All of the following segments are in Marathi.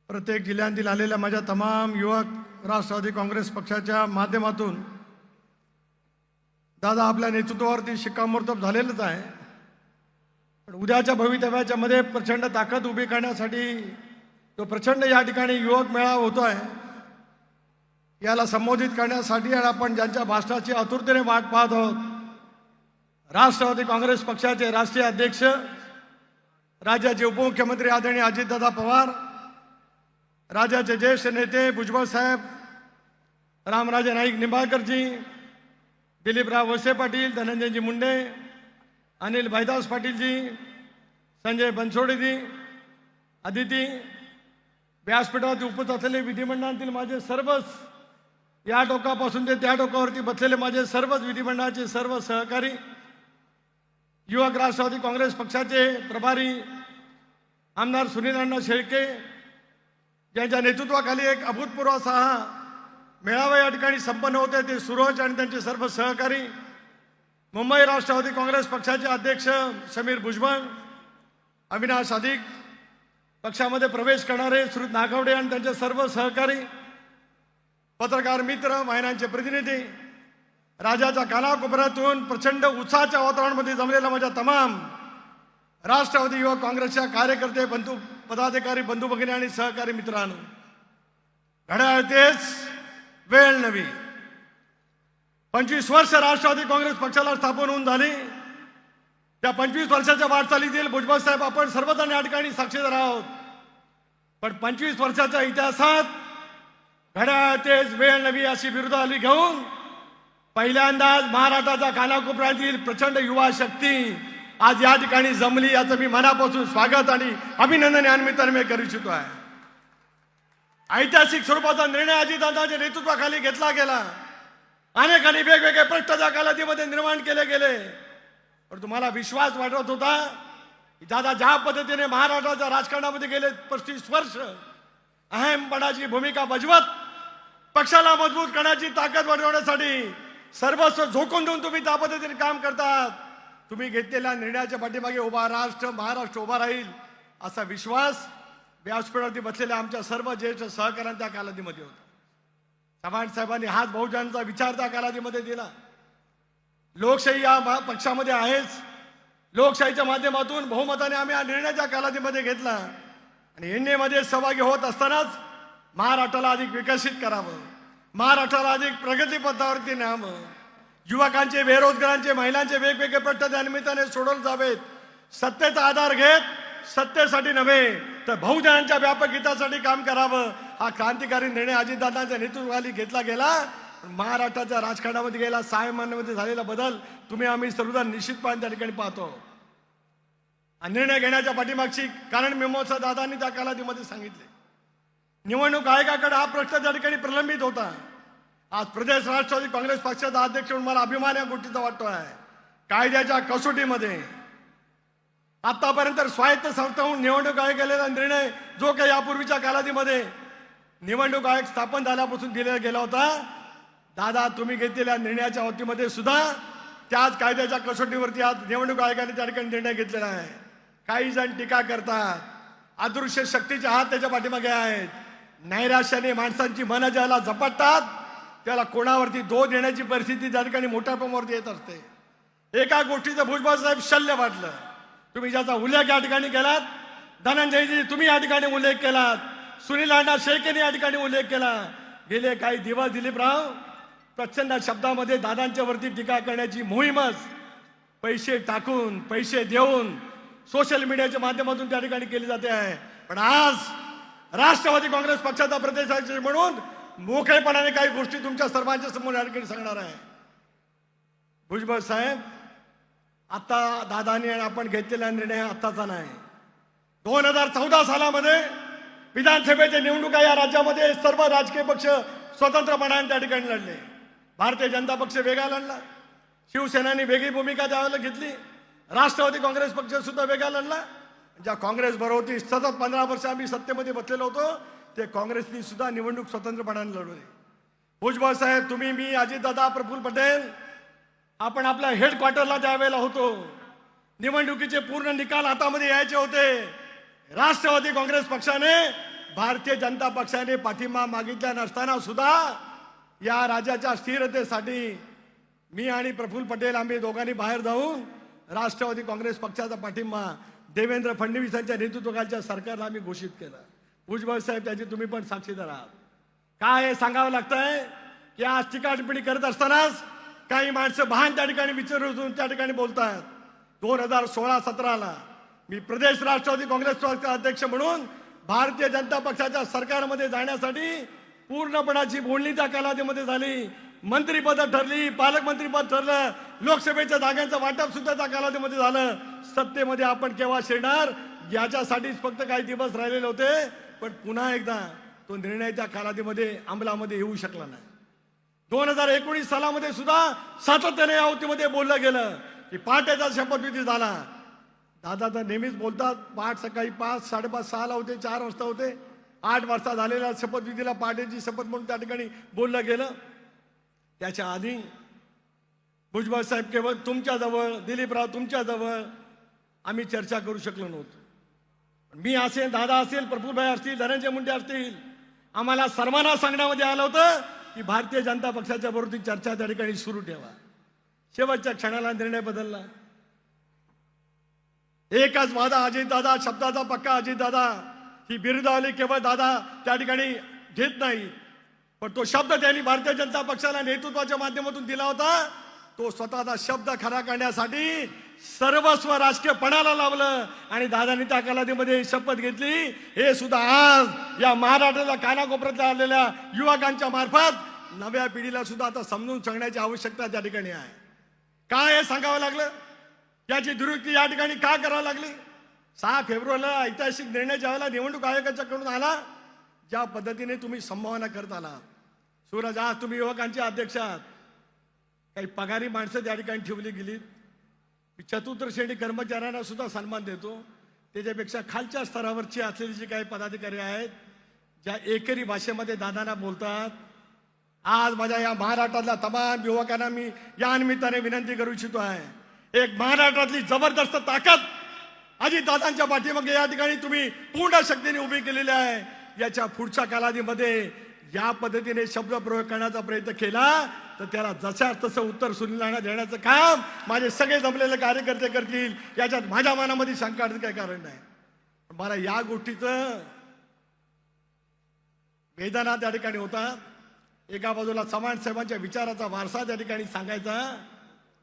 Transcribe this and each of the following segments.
प्रत्येक जिल्ह्यातील आलेल्या माझ्या तमाम युवक राष्ट्रवादी काँग्रेस पक्षाच्या माध्यमातून दादा आपल्या नेतृत्वावरती शिक्कामोर्तब झालेलंच आहे। पण उद्याच्या भवितव्याच्या मध्ये प्रचंड ताकद उभी करण्यासाठी तो प्रचंड या ठिकाणी युवक मेळावा होतो आहे। याला संबोधित करण्यासाठी आणि आपण ज्यांच्या भाषणाची आतुरतेने वाट पाहत आहोत, राष्ट्रवादी काँग्रेस पक्षाचे राष्ट्रीय अध्यक्ष, राज्याचे उपमुख्यमंत्री आदरणीय अजितदादा पवार, राज्याचे ज्येष्ठ नेते भुजबळ साहेब, रामराजे नाईक निंबाळकरजी, दिलीपराव वळसे पाटील, धनंजयजी मुंडे, अनिल भाईदास पाटीलजी, संजय बनसोडेजी, अदिती, व्यासपीठावरती उपस्थित असलेले विधिमंडळातील माझे सर्वच, या टोकापासून ते त्या टोकावरती बसलेले माझे सर्वच विधिमंडळाचे सर्व सहकारी, युवक राष्ट्रवादी काँग्रेस पक्षाचे प्रभारी आमदार सुनील अण्णा शेळके, ज्यांच्या नेतृत्वाखाली एक अभूतपूर्व असा हा मेळावा या ठिकाणी संपन्न होते, ते सूरज आणि त्यांचे सर्व सहकारी, मुंबई राष्ट्रवादी काँग्रेस पक्षाचे अध्यक्ष समीर भुजबळ, अविनाश अधिक, पक्षामध्ये प्रवेश करणारे श्रुत नागवडे आणि त्यांचे सर्व सहकारी, पत्रकार मित्र, महिलांचे प्रतिनिधी, राज्याच्या कानाकोपऱ्यातून प्रचंड उत्साहाच्या वातावरणामध्ये जमलेल्या माझ्या तमाम राष्ट्रवादी युवक काँग्रेसच्या कार्यकर्ते, बंधू, पदाधिकारी, बंधू भगिनी आणि सहकारी मित्रांनो, घड्याळ तेच वेळ नवी। 25 वर्ष राष्ट्रवादी काँग्रेस पक्षाला स्थापन होऊन झाली। त्या 25 वर्षाच्या वाटचालीतील भुजबळ साहेब आपण सर्वजण या ठिकाणी साक्षीदार आहोत। पण 25 वर्षाच्या इतिहासात घड्याळ तेच वेळ नवी अशी बिरुदावली घेऊन पहिल्यांदाच महाराष्ट्राच्या कानाकोपऱ्यातील प्रचंड युवा शक्ती आज या ठिकाणी जमली, याचं मी मनापासून स्वागत आणि अभिनंदन या निमित्ताने मी करू इच्छितो आहे। ऐतिहासिक स्वरूपाचा निर्णय अजितदादांच्या नेतृत्वाखाली घेतला गेला। अनेकांनी वेगवेगळे प्रश्न त्या कालावधीमध्ये निर्माण केले गेले, पण तुम्हाला विश्वास वाटत होता की दादा ज्या पद्धतीने महाराष्ट्राच्या राजकारणामध्ये गेले 35 वर्ष अहमपणाची भूमिका बजावत पक्षाला मजबूत करण्याची ताकद वाढवण्यासाठी सर्वस्व झोकून देऊन तुम्ही त्या पद्धतीने काम करतात। तुम्ही घेतलेल्या निर्णयाच्या पाठीमागे उभा महाराष्ट्र उभा राहील असा विश्वास व्यासपीठावरती बसलेल्या आमच्या सर्व ज्येष्ठ सहकाऱ्यांना त्या कालावधीमध्ये होता। चव्हाण साहेबांनी हाच बहुजनांचा विचार त्या कालावधीमध्ये दिला। लोकशाही या पक्षामध्ये आहेच, लोकशाहीच्या माध्यमातून बहुमताने आम्ही हा निर्णय त्या कालावधीमध्ये घेतला आणि एनडीएमध्ये सहभागी होत असतानाच महाराष्ट्राला अधिक विकसित करावं, महाराष्ट्राला अधिक प्रगतीपथावरती न्यावं, युवकांचे, बेरोजगारांचे, महिलांचे वेगवेगळे प्रश्न त्या निमित्ताने सोडवले जावेत। सत्तेचा आधार घेत सत्तेसाठी नव्हे तर बहुजनांच्या व्यापक हितासाठी काम करावं, हा क्रांतिकारी निर्णय अजितदादांच्या नेतृत्वाखाली घेतला गेला। महाराष्ट्राच्या राजकारणामध्ये गेला 6 महिन्यांमध्ये झालेला बदल तुम्ही आम्ही सर्वजण निश्चितपणे त्या ठिकाणी पाहतो। निर्णय घेण्याच्या पाठीमागची कारण मीमांसा दादांनी त्या कालावधीमध्ये सांगितले। निवडणूक आयोगाकडे हा प्रश्न त्या ठिकाणी प्रलंबित होता। आज प्रदेश राष्ट्रवादी काँग्रेस पक्षाचा अध्यक्ष म्हणून मला अभिमान या गोष्टीचा वाटतो आहे। कायद्याच्या कसोटीमध्ये आतापर्यंत स्वायत्त संस्था म्हणून निवडणूक आयोग गेलेला निर्णय जो काही यापूर्वीच्या कालावधीमध्ये निवडणूक आयोग स्थापन झाल्यापासून दिलेला गेला होता, दादा तुम्ही घेतलेल्या निर्णयाच्या बाबतीमध्ये सुद्धा त्याच कायद्याच्या कसोटीवरती आज निवडणूक आयोगाने त्या ठिकाणी निर्णय घेतलेला आहे। काही जण टीका करतात, अदृश्य शक्तीचे हात त्याच्या पाठीमागे आहेत, नैराश्याने माणसांची मनं ज्याला झपाटतात त्याला कोणावरती दोष देण्याची परिस्थिती त्या ठिकाणी मोठ्या प्रमाणावरती येत असते। एका गोष्टीचं भुजबळ साहेब शल्य वाटलं, तुम्ही ज्याचा उल्लेख या ठिकाणी केलात, धनंजयजी तुम्ही या ठिकाणी उल्लेख केलात, सुनील अण्णा शेळकेने या ठिकाणी उल्लेख केला। गेले काही दिवस दिलीपराव प्रचंड शब्दामध्ये दादांच्या वरती टीका करण्याची मोहीमच पैसे टाकून, पैसे देऊन, सोशल मीडियाच्या माध्यमातून त्या ठिकाणी केली जाते आहे। पण आज राष्ट्रवादी काँग्रेस पक्षाचा प्रदेशाध्यक्ष म्हणून मोकळेपणाने काही गोष्टी तुमच्या सर्वांच्या समोर या ठिकाणी सांगणार आहे। भुजबळ साहेब, आता दादांनी आपण घेतलेला निर्णय आत्ताचा नाही। 2014 सालामध्ये विधानसभेच्या निवडणुका या राज्यामध्ये सर्व राजकीय पक्ष स्वतंत्रपणाने त्या ठिकाणी लढले। भारतीय जनता पक्ष वेगळा लढला, शिवसेनाने वेगळी भूमिका त्यावेळेला घेतली, राष्ट्रवादी काँग्रेस पक्ष सुद्धा वेगळा लढला। ज्या काँग्रेस बरोबर सतत 15 वर्ष आम्ही सत्तेमध्ये बसलेलो होतो ते काँग्रेसनी सुद्धा निवडणूक स्वतंत्रपणाने लढवली। भुजबळ साहेब, तुम्ही, मी, अजितदादा, प्रफुल्ल पटेल आपण आपल्या हेडक्वार्टरला त्यावेळेला होतो। निवडणुकीचे पूर्ण निकाल हातामध्ये यायचे होते। राष्ट्रवादी काँग्रेस पक्षाने भारतीय जनता पक्षाने पाठिंबा मागितला नसताना सुद्धा या राज्याच्या स्थिरतेसाठी मी आणि प्रफुल्ल पटेल आम्ही दोघांनी बाहेर जाऊन राष्ट्रवादी काँग्रेस पक्षाचा पाठिंबा देवेंद्र फडणवीसांच्या नेतृत्वाखालच्या सरकारला आम्ही घोषित केलं. भुजबळ साहेब त्याची तुम्ही पण साक्षीदार आहात. काय हे सांगावं लागतंय की आज टीका टिप्पणी करत असतानाच काही माणसं भान त्या ठिकाणी विचारून त्या ठिकाणी बोलतायत. 2016-17ला मी प्रदेश राष्ट्रवादी काँग्रेस पक्षाचा अध्यक्ष म्हणून भारतीय जनता पक्षाच्या सरकारमध्ये जाण्यासाठी पूर्णपणाची बोलणी त्या कालावधीमध्ये झाली. मंत्रिपद ठरली, पालकमंत्रीपद ठरलं, लोकसभेच्या जागांचं वाटप सुद्धा त्या कालावधीमध्ये झालं. सत्तेमध्ये आपण केव्हा शिरणार याच्यासाठीच फक्त काही दिवस राहिलेले होते, पण पुन्हा एकदा तो निर्णय त्या कालावधीमध्ये अंमलामध्ये येऊ शकला नाही. 2019 सालामध्ये सुद्धा सातत्याने या होतीमध्ये बोललं गेलं की पहाटेचा शपथविधी झाला. दादा तर नेहमीच बोलतात पहाट सकाळी 5, 5:30, 6ला होते, 4 वाजता होते. 8 वाजता झालेल्या शपथविधीला पहाटेची शपथ म्हणून त्या ठिकाणी बोललं गेलं. त्याच्या आधी भुजबळ साहेब केवळ तुमच्याजवळ, दिलीपराव तुमच्याजवळ आम्ही चर्चा करू शकलो नव्हतो. मी असेल, दादा असेल, प्रफुल्लभाई असतील, धनंजय मुंडे असतील, आम्हाला सर्वांना सांगण्यामध्ये आलं होतं की भारतीय जनता पक्षाच्या बरोबर चर्चा त्या ठिकाणी सुरू ठेवा. शेवटच्या क्षणाला निर्णय बदलला. एकच वादा अजितदादा, शब्दाचा पक्का अजितदादा. ही बिरुदावली केवळ दादा त्या ठिकाणी घेत नाही, पण तो शब्द त्यांनी भारतीय जनता पक्षाला नेतृत्वाच्या माध्यमातून दिला होता. तो स्वतःचा शब्द खरा करण्यासाठी सर्वस्व राजकीय पणाला लावलं आणि दादांनी त्या कालावधीमध्ये शपथ घेतली. हे सुद्धा आज या महाराष्ट्राला कानाकोपऱ्यात आलेल्या युवकांच्या मार्फत नव्या पिढीला सुद्धा आता समजून सांगण्याची आवश्यकता त्या ठिकाणी आहे. काय हे सांगावं लागलं, याची दुरुस्ती या ठिकाणी का करावं लागली. 6 फेब्रुवारीला ऐतिहासिक निर्णय ज्यावेळेला निवडणूक आयोगाच्याकडून आला, ज्या पद्धतीने तुम्ही संभावना करत आला. सूरज, आज तुम्ही युवकांचे अध्यक्ष आहात. काही पगारी माणसं त्या ठिकाणी ठेवली गेलीत. चतुर्थ श्रेणी कर्मचाऱ्यांना सुद्धा सन्मान देतो. त्याच्यापेक्षा खालच्या स्तरावरची असलेली जी काही पदाधिकारी आहेत, ज्या एकरी भाषेमध्ये दादांना बोलतात, आज माझ्या या महाराष्ट्रातल्या तमाम युवकांना मी या निमित्ताने विनंती करू इच्छितो आहे. एक महाराष्ट्रातली जबरदस्त ताकद अजित दादांच्या पाठीमागे या ठिकाणी तुम्ही पूर्ण शक्तीने उभी केलेली आहे. याच्या पुढच्या कालावधीमध्ये या पद्धतीने शब्द प्रयोग करण्याचा प्रयत्न केला तर त्याला जशा तसं उत्तर सुनीलांना देण्याचं काम माझे सगळे जमलेले कार्यकर्ते करतील. याच्यात माझ्या मनामध्ये शंका काही कारण नाही. मला या गोष्टीचं वेदना त्या ठिकाणी होता. एका बाजूला चव्हाण साहेबांच्या विचाराचा वारसा त्या ठिकाणी सांगायचा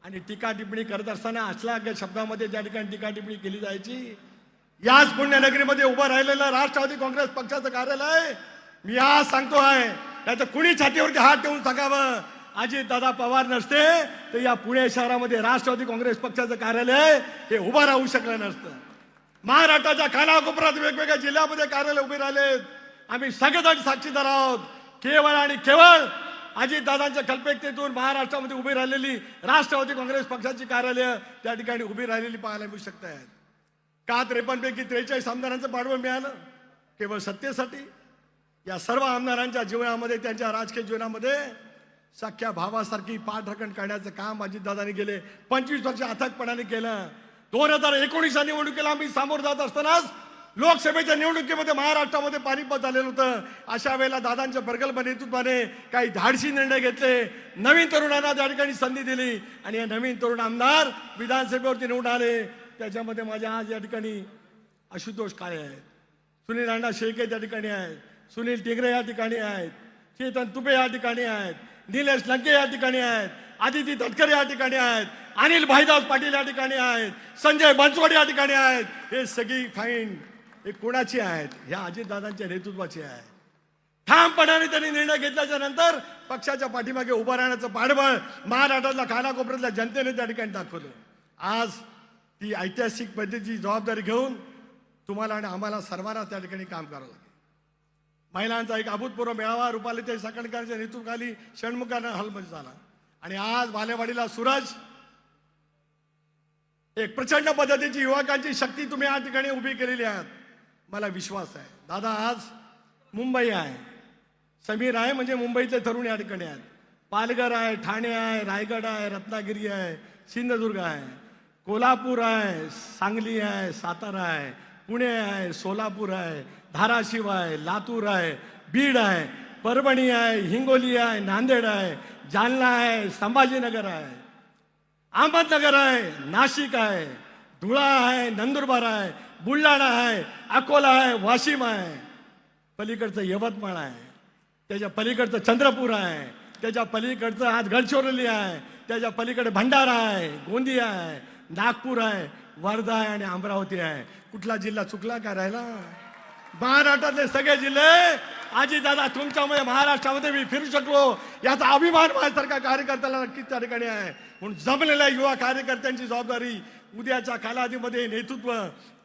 आणि टीका टिप्पणी करत असताना अश्लाघ्य शब्दामध्ये त्या ठिकाणी टीका टिप्पणी केली जायची. याच पुण्यनगरीमध्ये उभं राहिलेलं राष्ट्रवादी काँग्रेस पक्षाचं कार्यालय मी आज सांगतो आहे, त्याचं कुणी छातीवरती हात ठेवून सांगावं, अजित दादा पवार नसते तर या पुणे शहरामध्ये राष्ट्रवादी काँग्रेस पक्षाचं कार्यालय हे उभं राहू शकलं नसतं. महाराष्ट्राच्या कानाकोपऱ्यात वेगवेगळ्या जिल्ह्यामध्ये कार्यालय उभे राहिलेत. आम्ही सगळेजण साक्षीदार आहोत. केवळ आणि केवळ अजितदादांच्या कल्पकतेतून महाराष्ट्रामध्ये उभी राहिलेली राष्ट्रवादी काँग्रेस पक्षाची कार्यालय त्या ठिकाणी उभी राहिलेली पाहायला मिळू शकत आहेत. का 53 पैकी 43 आमदारांचं पाठबळ मिळालं केवळ सत्तेसाठी. या सर्व आमदारांच्या जीवनामध्ये, त्यांच्या राजकीय जीवनामध्ये सख्या भावासारखी पाठराखण करण्याचं काम अजितदादांनी गेले 25 वर्ष अथकपणाने केलं. 2019 निवडणुकीला आम्ही सामोरं जात असतानाच लोकसभेच्या निवडणुकीमध्ये महाराष्ट्रामध्ये पानिपत झालेलं होतं. अशा वेळेला दादांच्या प्रगल्भ नेतृत्वाने काही धाडसी निर्णय घेतले. नवीन तरुणांना त्या ठिकाणी संधी दिली आणि हे नवीन तरुण आमदार विधानसभेवरती निवडून आले. त्याच्यामध्ये माझ्या आज या ठिकाणी आशुतोष काळे आहेत, सुनील अण्णा शेळके त्या ठिकाणी आहेत, सुनील टिगरे या ठिकाणी आहेत, चेतन तुपे या ठिकाणी आहेत, निलेश लंके या ठिकाणी आहेत, आदिती तटकरे या ठिकाणी आहेत, अनिल भाईदास पाटील या ठिकाणी आहेत, संजय बनसोड या ठिकाणी आहेत. हे सगळी फाईन हे कोणाची आहेत? ह्या अजितदादांच्या नेतृत्वाची आहे. ठामपणाने त्यांनी निर्णय घेतल्याच्या नंतर पक्षाच्या पाठीमागे उभं राहण्याचं पाठबळ महाराष्ट्रातल्या कानाकोपऱ्यातल्या जनतेने त्या ठिकाणी दाखवलं. आज ती ऐतिहासिक पद्धतीची जबाबदारी घेऊन तुम्हाला आणि आम्हाला सर्वांना त्या ठिकाणी काम करावं लागेल. महिलांचा एक अभूतपूर्व मेळावा रुपालीताई चाकणकरांच्या नेतृत्वाखाली षण्मुखानगर हॉलमध्ये झाला आणि आज बालेवाडीला सूरज एक प्रचंड पद्धतीची युवकांची शक्ती तुम्ही या ठिकाणी उभी केलेली आहात. मला विश्वास आहे दादा, आज मुंबई आहे, समीर आहे म्हणजे मुंबईतले तरुण या ठिकाणी आहेत, पालघर आहे, ठाणे आहे, रायगड आहे, रत्नागिरी आहे, सिंधुदुर्ग आहे, कोल्हापूर आहे, सांगली आहे, सातारा आहे, पुणे आहे, सोलापूर आहे, धाराशिव आहे, लातूर आहे, बीड आहे, परभणी आहे, हिंगोली आहे, नांदेड आहे, जालना आहे, संभाजीनगर आहे, अहमदनगर आहे, नाशिक आहे, धुळा आहे, नंदुरबार आहे, बुलढाणा आहे, अकोला आहे, वाशिम आहे, पलीकडचं यवतमाळ आहे, त्याच्या पलीकडचं चंद्रपूर आहे, त्याच्या पलीकडचं आज गडचिरोली आहे, त्याच्या पलीकडे भंडारा आहे, गोंदिया आहे, नागपूर आहे, वर्धा आहे आणि अमरावती आहे. कुठला जिल्हा चुकला का राहिला? महाराष्ट्रातले सगळे जिल्हे आजी दादा तुमच्यामुळे महाराष्ट्रामध्ये मी फिरू शकलो याचा अभिमान माझ्यासारख्या कार्यकर्त्याला नक्कीच त्या ठिकाणी आहे. म्हणून जमलेल्या युवा कार्यकर्त्यांची जबाबदारी उद्याच्या कालावधीमध्ये नेतृत्व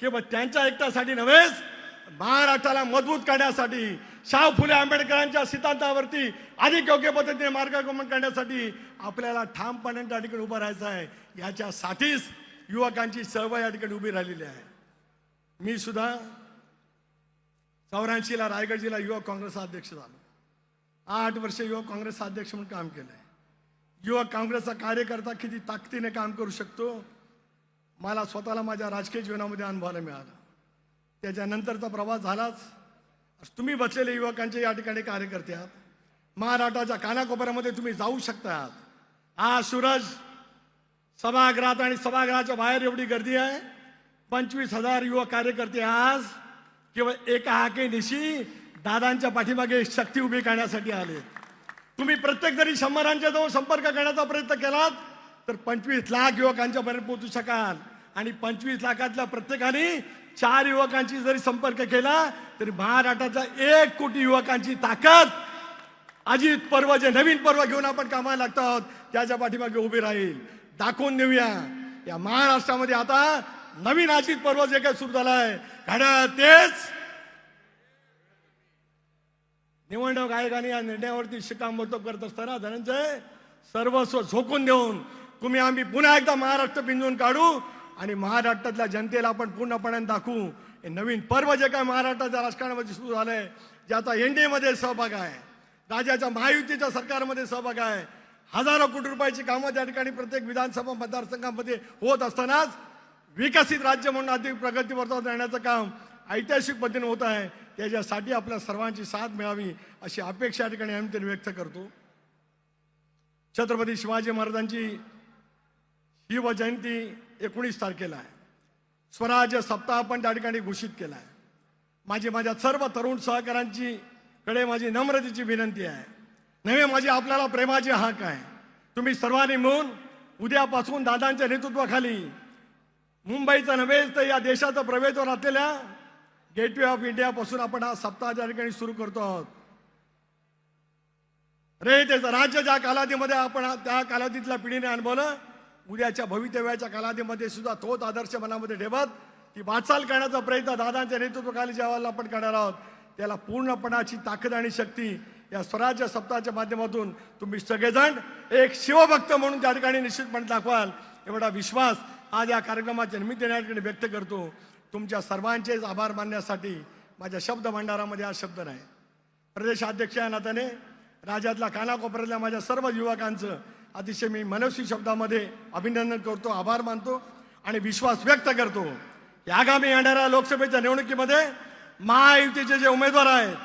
केवळ त्यांच्या एकट्यासाठी नव्हेच, महाराष्ट्राला मजबूत करण्यासाठी, शाहू फुले आंबेडकरांच्या सिद्धांतावरती अधिक योग्य पद्धतीने मार्गक्रमण करण्यासाठी आपल्याला ठामपणे त्या ठिकाणी उभं राहायचं आहे. याच्यासाठीच युवकांची चळवळ या ठिकाणी उभी राहिलेली आहे. मी सुद्धा 84ला रायगड जिल्हा युवक काँग्रेसचा अध्यक्ष झालो. 8 वर्ष युवक काँग्रेसचा अध्यक्ष म्हणून काम केलंय. युवक काँग्रेसचा कार्यकर्ता किती ताकदीने काम करू शकतो मला स्वतःला माझ्या राजकीय जीवनामध्ये अनुभवायला मिळालं. त्याच्यानंतरचा प्रवास झालाच. तुम्ही बसलेले युवकांचे या ठिकाणी कार्यकर्ते आहात. महाराष्ट्राच्या कानाकोपऱ्यामध्ये तुम्ही जाऊ शकता. आज सूरज सभागृहात आणि सभागृहाच्या बाहेर एवढी गर्दी आहे. 25,000 युवक कार्यकर्ते आज केवळ एका हाकेनिशी दादांच्या पाठीमागे शक्ती उभी करण्यासाठी आले. तुम्ही प्रत्येक जरी 100 जवळ संपर्क करण्याचा प्रयत्न केलात तर 25 लाख युवकांच्या पर्यंत पोहोचू शकाल. आणि 25 लाखातल्या प्रत्येकाने 4 युवकांची जरी संपर्क केला तरी महाराष्ट्राच्या 1 कोटी युवकांची ताकद अजित पर्व जे नवीन पर्व घेऊन आपण कामाला लागतो आहोत त्याच्या पाठीमागे उभी राहील. दाखवून देऊया या महाराष्ट्रामध्ये आता नवीन अजित पर्व जे काही सुरू झालंय घड्याळ तेच. निवडणूक आयोगाने या निर्णयावरती शिक्कामोर्तब करत असताना धनंजय सर्वस्व झोकून देऊन तुम्ही आम्ही पुन्हा एकदा महाराष्ट्र बिंदून काढू आणि महाराष्ट्रातल्या जनतेला आपण पूर्णपणे दाखवू. हे नवीन पर्व जे काय महाराष्ट्राच्या राजकारणामध्ये सुरू झालंय, ज्याचा एनडीए मध्ये सहभाग आहे, राज्याच्या महायुतीच्या सरकारमध्ये सहभाग आहे, हजारो कोटी रुपयाची कामं त्या ठिकाणी प्रत्येक विधानसभा मतदारसंघामध्ये होत असतानाच विकसित राज्य म्हणून अधिक प्रगतीवर जाण्याचं काम ऐतिहासिक पद्धतीने होत आहे. त्याच्यासाठी आपल्या सर्वांची साथ मिळावी अशी अपेक्षा या ठिकाणी आम्ही व्यक्त करतो. छत्रपती शिवाजी महाराजांची शिवजयंती 19 तारखेला आहे. स्वराज्य सप्ताह आपण त्या ठिकाणी घोषित केला आहे. माझ्या सर्व तरुण सहकाऱ्यांची कडे माझी नम्रतेची विनंती आहे. नव्हे माझी आपल्याला प्रेमाची हाक आहे. तुम्ही सर्वांनी मिळून उद्यापासून दादांच्या नेतृत्वाखाली मुंबईचा नव्हे तर या देशाचा प्रवेशवर असलेल्या गेटवे ऑफ इंडिया पासून आपण हा सप्ताह त्या ठिकाणी सुरू करतो आहोत. रे त्याचं राज्य ज्या कालावधीमध्ये आपण त्या कालावधीतल्या पिढीने अनुभवलं, उद्याच्या भवितव्याच्या कालावधीमध्ये सुद्धा तोच आदर्श मनामध्ये ठेवत ती वाटचाल करण्याचा प्रयत्न दादांच्या नेतृत्वाखाली ज्यावेळेला आपण करणार आहोत त्याला पूर्णपणाची ताकद आणि शक्ती या स्वराज्य सप्ताहाच्या माध्यमातून तुम्ही सगळेजण एक शिवभक्त म्हणून त्या ठिकाणी निश्चितपणे दाखवाल एवढा विश्वास आज या कार्यक्रमाच्या निमित्ताने या ठिकाणी व्यक्त करतो. तुमच्या सर्वांचेच आभार मानण्यासाठी माझ्या शब्द भंडारामध्ये हा शब्द नाही. प्रदेशाध्यक्ष या नात्याने राज्यातल्या कानाकोपऱ्यातल्या माझ्या सर्व युवकांचं अतिशय मी मनस्वी शब्दामध्ये अभिनंदन करतो, आभार मानतो आणि विश्वास व्यक्त करतो की आगामी येणाऱ्या लोकसभेच्या निवडणुकीमध्ये महायुतीचे जे उमेदवार आहेत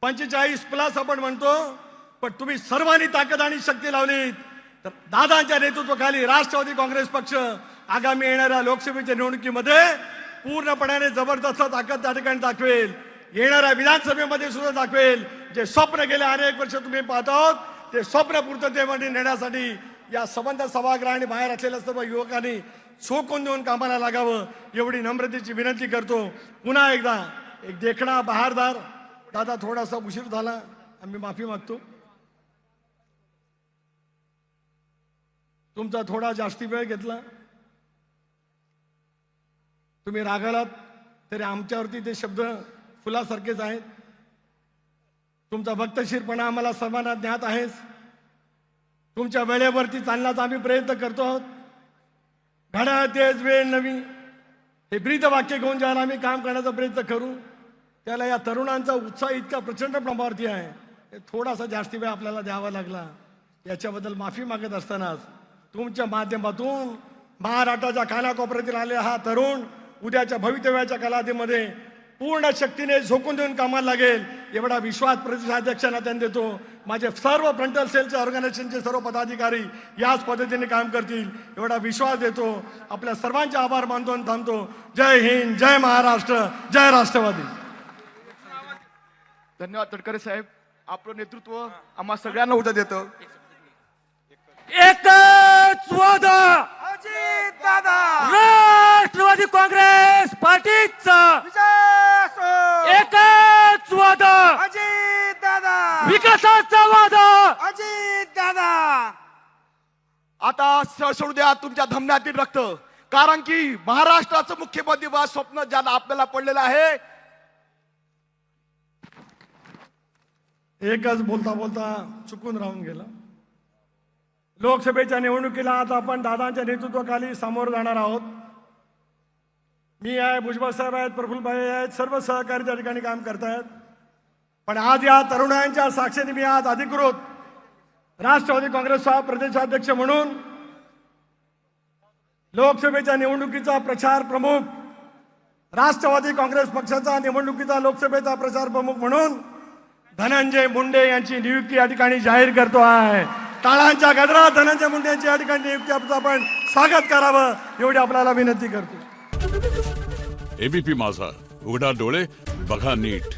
45+ आपण म्हणतो, पण तुम्ही सर्वांनी ताकद आणि शक्ती लावलीत तर दादांच्या नेतृत्वाखाली राष्ट्रवादी काँग्रेस पक्ष आगामी येणाऱ्या लोकसभेच्या निवडणुकीमध्ये पूर्णपणाने जबरदस्त ताकद त्या ठिकाणी दाखवेल. येणाऱ्या विधानसभेमध्ये सुद्धा दाखवेल. जे स्वप्न गेले अनेक वर्ष तुम्ही पाहत आहोत ते स्वप्न पूर्ततेमध्ये नेण्यासाठी या संबंध सभागृहाने बाहेर असलेल्या सर्व युवकांनी झोकून देऊन कामाला लागावं एवढी नम्रतेची विनंती करतो. पुन्हा एकदा एक देखणा बहारदार दादा थोडासा उशीर झाला, आम्ही माफी मागतो. तुमचा थोडा जास्ती वेळ घेतला, तुम्ही रागालात तरी आमच्यावरती ते शब्द फुलासारखेच आहेत. तुमचा भक्तशीरपणा आम्हाला सर्वांना ज्ञात आहेच. तुमच्या वेळेवरती चालण्याचा आम्ही प्रयत्न करतो आहोत. घड्याळ तेच वेळ नवी हे ब्रीद वाक्य घेऊन ज्याला आम्ही काम करण्याचा प्रयत्न करू त्याला या तरुणांचा उत्साह इतका प्रचंड प्रमाणावरती आहे. थोडासा जास्ती वेळ आपल्याला द्यावा लागला, याच्याबद्दल माफी मागत असतानाच तुमच्या माध्यमातून महाराष्ट्राच्या कानाकोपऱ्यातील आलेला हा तरुण उद्याच्या भवितव्याच्या कालावधीमध्ये पूर्ण शक्तीने झोकून देऊन कामाला लागेल एवढा विश्वास प्रदेशाध्यक्षांना त्यांनी देतो. माझे सर्व फ्रंटल सेलचे ऑर्गनायझेशनचे सर्व पदाधिकारी याच पद्धतीने काम करतील एवढा विश्वास देतो. आपल्या सर्वांचे आभार मानतो आणि थांबतो. जय हिंद, जय महाराष्ट्र, जय राष्ट्रवादी. धन्यवाद तटकरे साहेब. आपलं नेतृत्व आम्हा सगळ्यांना उद्या देतं. एकच वादा अजित दादा राष्ट्रवादी काँग्रेस पार्टीचा विजय असो. एकच वादा अजित दादा विकासाचा वादा अजित दादा. आता सळसळू द्या तुमच्या धमन्यातील रक्त, कारण की महाराष्ट्राचं मुख्यमंत्री व्हा स्वप्न ज्याला आपल्याला पडलेलं आहे. एकच बोलता बोलता चुकून राहून गेला. लोकसभेच्या निवडणुकीला आता आपण दादांच्या नेतृत्वाखाली सामोरं जाणार आहोत. मी आहे, भुजबळ साहेब आहेत, प्रफुल्लभाई आहेत, सर्व सहकारी त्या ठिकाणी काम करतायत. पण आज या तरुणांच्या साक्षीने मी आज अधिकृत राष्ट्रवादी काँग्रेसचा प्रदेशाध्यक्ष म्हणून लोकसभेच्या निवडणुकीचा प्रचार प्रमुख, राष्ट्रवादी काँग्रेस पक्षाचा निवडणुकीचा लोकसभेचा प्रचार प्रमुख म्हणून धनंजय मुंडे यांची नियुक्ती या ठिकाणी जाहीर करतो आहे. टाळांच्या गजरात धनंजय मुंडे यांची या ठिकाणी नियुक्ती आपण स्वागत करावं एवढी आपल्याला विनंती करतो. एबीपी माझा, उघडा डोळे बघा नीट.